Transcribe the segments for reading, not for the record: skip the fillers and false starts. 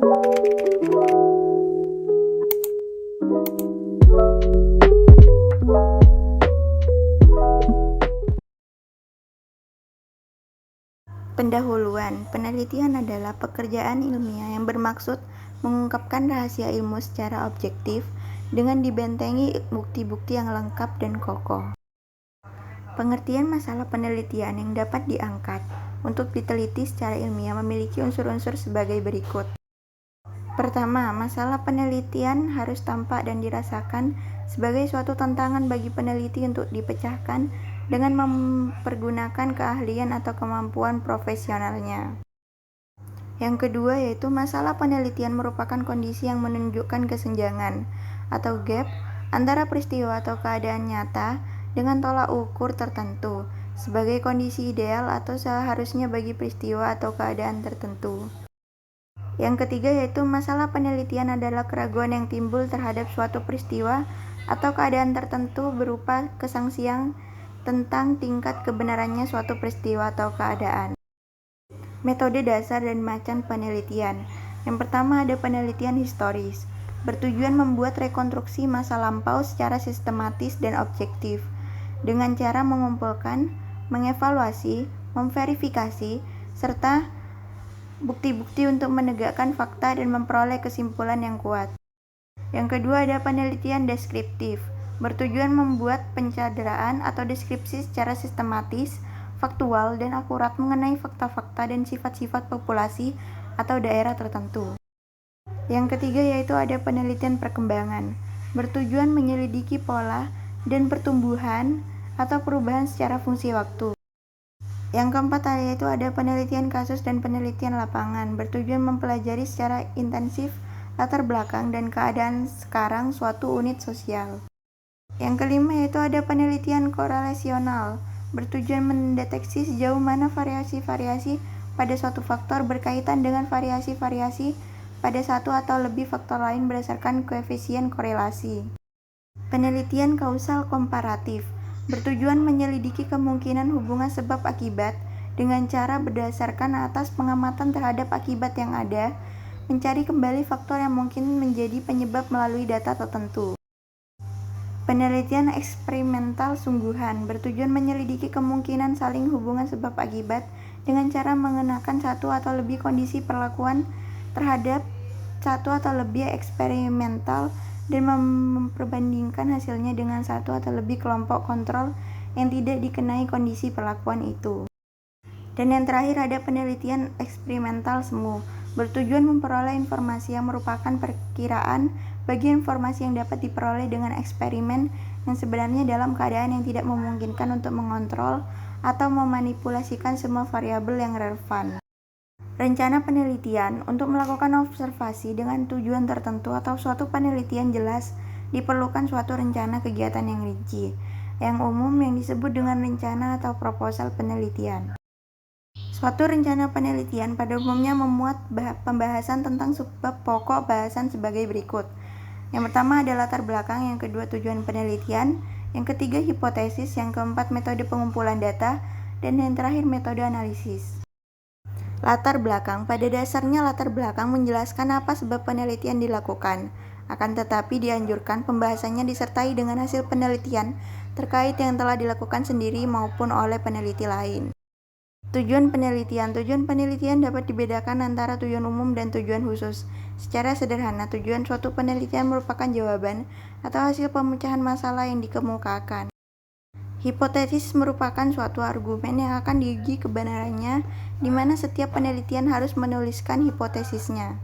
Pendahuluan, penelitian adalah pekerjaan ilmiah yang bermaksud mengungkapkan rahasia ilmu secara objektif dengan dibentengi bukti-bukti yang lengkap dan kokoh. Pengertian masalah penelitian yang dapat diangkat untuk diteliti secara ilmiah memiliki unsur-unsur sebagai berikut. Pertama, masalah penelitian harus tampak dan dirasakan sebagai suatu tantangan bagi peneliti untuk dipecahkan dengan mempergunakan keahlian atau kemampuan profesionalnya. Yang kedua yaitu masalah penelitian merupakan kondisi yang menunjukkan kesenjangan atau gap antara peristiwa atau keadaan nyata dengan tolak ukur tertentu sebagai kondisi ideal atau seharusnya bagi peristiwa atau keadaan tertentu. Yang ketiga yaitu masalah penelitian adalah keraguan yang timbul terhadap suatu peristiwa atau keadaan tertentu berupa kesangsian tentang tingkat kebenarannya suatu peristiwa atau keadaan. Metode dasar dan macam penelitian. Yang pertama ada penelitian historis, bertujuan membuat rekonstruksi masa lampau secara sistematis dan objektif, dengan cara mengumpulkan, mengevaluasi, memverifikasi, serta bukti-bukti untuk menegakkan fakta dan memperoleh kesimpulan yang kuat. Yang kedua ada penelitian deskriptif, bertujuan membuat pencerahan atau deskripsi secara sistematis, faktual, dan akurat mengenai fakta-fakta dan sifat-sifat populasi atau daerah tertentu. Yang ketiga yaitu ada penelitian perkembangan, bertujuan menyelidiki pola dan pertumbuhan atau perubahan secara fungsi waktu. Yang keempat yaitu ada penelitian kasus dan penelitian lapangan, bertujuan mempelajari secara intensif latar belakang dan keadaan sekarang suatu unit sosial. Yang kelima yaitu ada penelitian korelasional, bertujuan mendeteksi sejauh mana variasi-variasi pada suatu faktor berkaitan dengan variasi-variasi pada satu atau lebih faktor lain berdasarkan koefisien korelasi. Penelitian kausal komparatif, bertujuan menyelidiki kemungkinan hubungan sebab akibat dengan cara berdasarkan atas pengamatan terhadap akibat yang ada, mencari kembali faktor yang mungkin menjadi penyebab melalui data tertentu. Penelitian eksperimental sungguhan, bertujuan menyelidiki kemungkinan saling hubungan sebab akibat dengan cara mengenakan satu atau lebih kondisi perlakuan terhadap satu atau lebih eksperimental dan memperbandingkan hasilnya dengan satu atau lebih kelompok kontrol yang tidak dikenai kondisi perlakuan itu. Dan yang terakhir ada penelitian eksperimental semu, bertujuan memperoleh informasi yang merupakan perkiraan bagi informasi yang dapat diperoleh dengan eksperimen yang sebenarnya dalam keadaan yang tidak memungkinkan untuk mengontrol atau memanipulasikan semua variabel yang relevan. Rencana penelitian untuk melakukan observasi dengan tujuan tertentu atau suatu penelitian jelas diperlukan suatu rencana kegiatan yang rinci, yang umum yang disebut dengan rencana atau proposal penelitian. Suatu rencana penelitian pada umumnya memuat pembahasan tentang subbab pokok bahasan sebagai berikut. Yang pertama ada latar belakang, yang kedua tujuan penelitian, yang ketiga hipotesis, yang keempat metode pengumpulan data, dan yang terakhir metode analisis. Latar belakang, pada dasarnya latar belakang menjelaskan apa sebab penelitian dilakukan. Akan tetapi dianjurkan pembahasannya disertai dengan hasil penelitian terkait yang telah dilakukan sendiri maupun oleh peneliti lain. Tujuan penelitian dapat dibedakan antara tujuan umum dan tujuan khusus. Secara sederhana, tujuan suatu penelitian merupakan jawaban atau hasil pemecahan masalah yang dikemukakan. Hipotesis merupakan suatu argumen yang akan diuji kebenarannya, di mana setiap penelitian harus menuliskan hipotesisnya.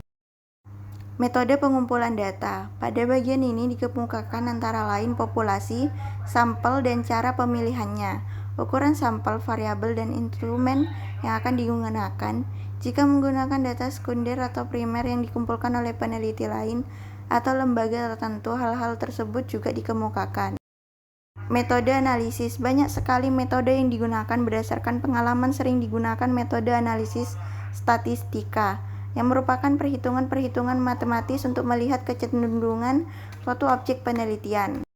Metode pengumpulan data. Pada bagian ini dikemukakan antara lain populasi, sampel, dan cara pemilihannya. Ukuran sampel, variabel, dan instrumen yang akan digunakan jika menggunakan data sekunder atau primer yang dikumpulkan oleh peneliti lain atau lembaga tertentu. Hal-hal tersebut juga dikemukakan. Metode analisis. Banyak sekali metode yang digunakan berdasarkan pengalaman. Sering digunakan metode analisis statistika, yang merupakan perhitungan-perhitungan matematis untuk melihat kecenderungan suatu objek penelitian.